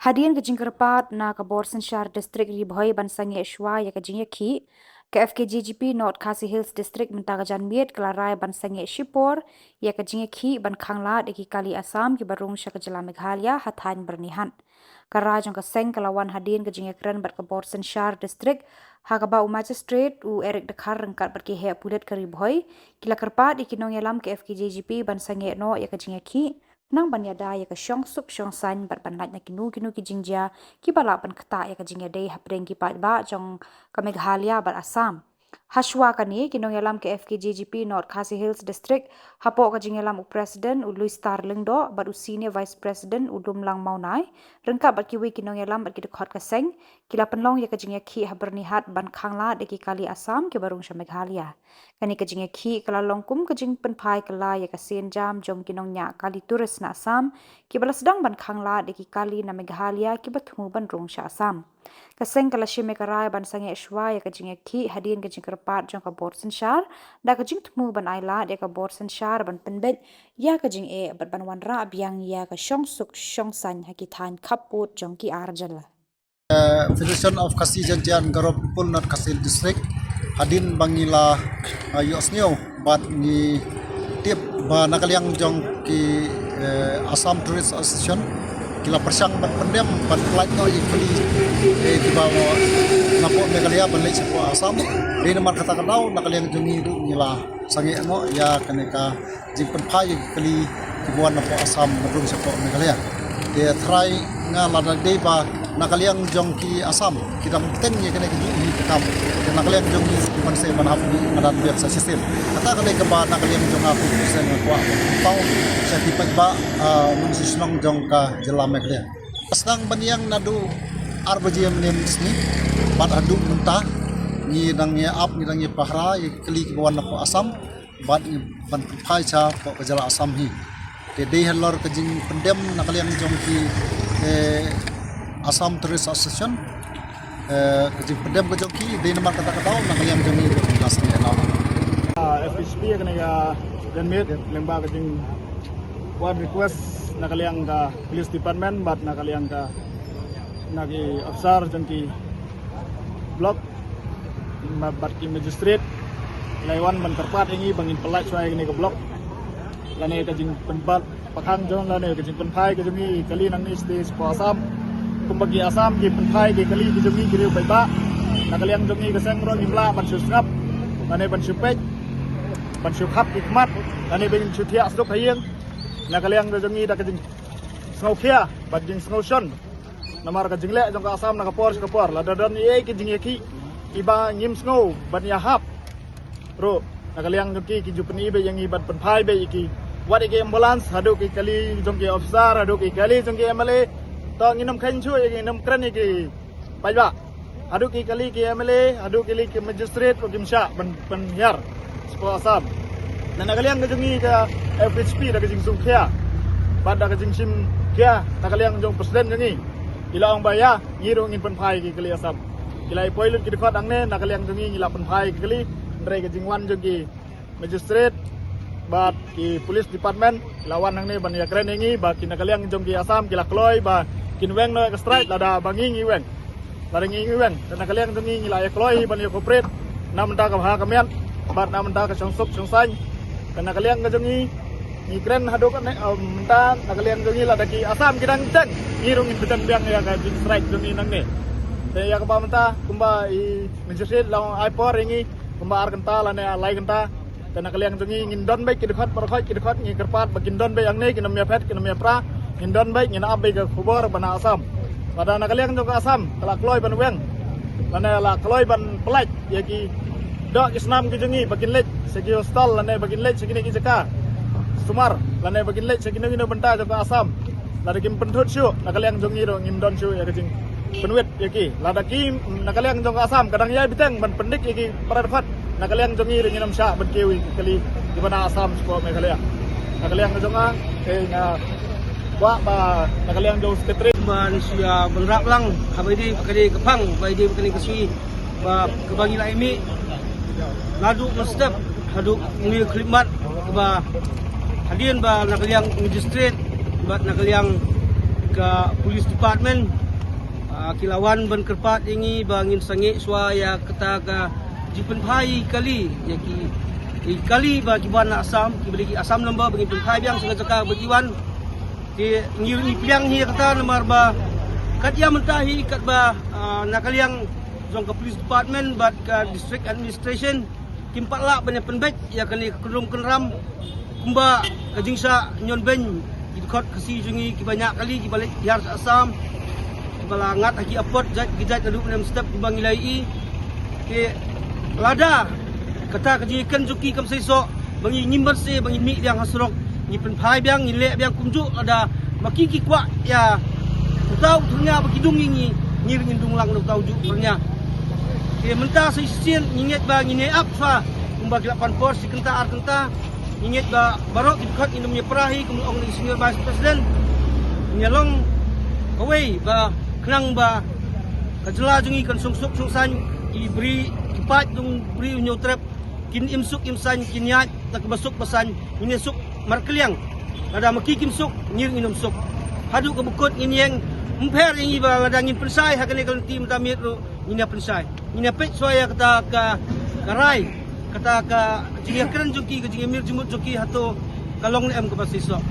Hadian kajing kerpat na kaborsen Shar District Ribhoi Bansangi Eshwa ya kajing ya ki ke FKJGP North Khasi Hills District Mentagajan Miet Kelarai Bansangi Shipor ya kajing ya ki ban khangla deki kali Asam ki barung sya kejela Meghalaya hathain bernihan. Kara jong kaseng kelawan hadian kajing ya keren bat kaborsen Shar District Hakaba Magistrate u Eric Dekar rengkat berkihe pulet ke Ribhoi kila kerpat ikinong yalam ke FKJGP Bansangi no ya kajing ya ki nang banyada ya ka syong sup syong san bat banat na kinu ki jingja ki bala ban kata ya ka jingya dei hapreng ki pat ba jong ka Meghalaya bat Assam Hashwa kani kinong yalam ke FKJGP North Khasi Hills District hapo ka jingyalam u President u Louis Starling do bat u Senior Vice President u Dumlang Maunai rengka bat ki wi kinong yalam bat ki dekhot ka seng kila penlong ya ka jingya ki habernihat ban khangla de ki kali Assam ki barung sya Meghalaya kani ka jingya ki kala longkum ka jing penpai kala ya ka sen jam jong kinong nya kali turis na Assam ki bala sedang ban khangla de ki kali na Meghalaya ki bathu ban rung sya Assam kaseng kala shime karai ban sange Eshwa ya ka jingya ki hadian ka jing kerpat jong ka borsen shar da ka jing tmu ban aila de ka borsen shar ban penbet ya ka jing bat ban wan ra biang ya ka syong suk syong san hakithan khaput jong ki arjala Federation of Khasi Jantian Garop Pul North Khasi District hadin bangila yosnyo bat ni tip ba nakaliang jong ki Assam Tourist Association kila persang bat pendem bat flight no ikli di bawa napo Meghalaya ban lei sepo Assam di nomor kata kanau nakaliang jongi nila sange no ya kaneka jing penpai kali kibuan napo Assam madung sepo Meghalaya dia try nga lada dei ba nakaliang jong ki Assam kita teng ye kena ki kam nakaliang jong ki man se manhap di madan biak sa sistem kata kena ke ba nakaliang jong aku sen kwa tau sa tipat ba mun sisnong jong ka jela Meghalaya asnang baniang nadu arbajiem nem sni bat adu muntah ni dang ye ap ni dang ye pahra ye kli ki bawan ko Assam bat ni ban phai cha ko jela Assam hi te dei helor ke jing pendem nakaliang jong ki Assam Tourist Association kejing pendem ke joki di nomor kata-kata nakaliang jami kelas ni ala FHP kena ya dan mit lemba kejing buat request nakaliang ka police department bat nakaliang ka nagi officer jengki blok bat ki magistrate laiwan ban kerpat ingi bangin pelak suai ni ke blok lane kejing penbat pakang jong lane kejing penpai kejing kali nang ni stage po Assam kumbagi Assam ki penpai ki kali ki jongi ki bai ba nakaliang jongi ke sang ro nimla ban susngap lane ban supek ban sukhap ki kmat lane ben suthia sdok hayeng nakaliang jongi da kejing snow khia ban jing snow shon namar ka jingle jong ka Assam na ka por la dadan ye ki jing ki iba nyim snow ban ya hap ro nakaliang jongi ki jupni be yang ibat penpai be ki wat ki ambulance hadu ki kali jongi officer hadu ki kali jongi MLA to nginam khain chu nginam kran ki paiba adu ki kali ki MLA adu kali ki magistrate ko kimsha ban yar sepo Assam na nakaliang ka jongi ka FHP da ka jing sungkhia pada ka jing sim kia nakaliang jong presiden jongi ila ong baya ngiro ngin penpai ki kali Assam kilai poilut ki dekat angne nakaliang jongi ngila penpai ki kali ndrai ka jing wan jongi magistrate bat ki police department lawan nang ne ban ya kren ngi ba ki nakaliang jong ki Assam kila kloi ba kinweng no ka strike lada bangi ngi weng lada ngi weng dan nakaliang jong ngi la ya kloi ban ya corporate nam ta ka ha kamian bat nam ta ka songsop songsai dan nakaliang ka jong ngi kren hado ka ta nakaliang jong ngi lada ki Assam kidang ceng ngirung in betan biang ya ka jing strike jong ngi nang ne te ya ka pamta kumba i magistrate law ai por ngi kumba ar kenta la ne lai kenta dan nakaliang jongi ngindon baik ki dekat parkhoi ki dekat ngi kerpat bagin don baik ang ne ki namya phet ki namya pra ngindon baik ngina abai ka khubor bana Assam pada nakaliang jong ka Assam kala kloi ban weng lane la kloi ban pelaj ya ki dok isnam ki jongi bagin lej segi hostel lane bagin lej segi ki jaka sumar lane bagin lej segi ngi no benta jong ka Assam lada kim penthut syu nakaliang jongi ro ngindon syu ya kejing penwet ya ki lada ki nakaliang jong ka Assam kadang ya biteng ban pendik ya ki paradfat nakaliang jongi ring nam sya ban kewi kali di mana Assam sepo Meghalaya nakaliang jonga nga wa ba nakaliang jong sekretari ban sia belrak lang habai di kali kepang bai di kali kesi ba kebagi la imi ladu mestep hadu ngi khidmat ba hadian ba nakaliang magistrate ba nakaliang ke Police Department kilawan ban kerpat ingi bangin sangi suaya kata ka jipen pai kali ya ki kali bagi ban asam ki bagi asam lamba bagi pen pai biang sengaja ka bagi wan ki ngir piang hi kata nomor ba kat ya mentahi kat ba nakaliang jong ke Police Department bat ke District Administration kimpat la banyak penbet ya kali kelum kenram kumba kajingsa nyon ben ikot kasi jungi ki banyak kali ki balik biar asam ki balangat aki apot jat gijat adu nem step ki bangilai ki lada kata kajikan juki kam sesok bangi nyimbat se bangi mi yang hasrok ni pen pai biang ni le biang kumju ada makiki kwa ya tahu dunia begidung ini ngiring indung lang tahu juk pernya ki mentah sisien inget ba ngine apa kumba kilapan pos si kenta ar kenta inget ba barok dikat indumnya perahi kumong ni senior vice president nyalong away ba kenang ba kajela jungi kan sungsuk sungsan ibri kipat dung bri unyo trap kin imsuk imsan kinyat tak basuk pasan ini suk markeliang ada makikim suk ngir inum suk hadu kebukut nginyeng umper ingi ba ladangin pensai hakane kalau tim tamit ro ini pensai ini pet soya kata ka karai kata ka jingi keren joki ke jingi mir jumut joki hato kalong em ke pasisok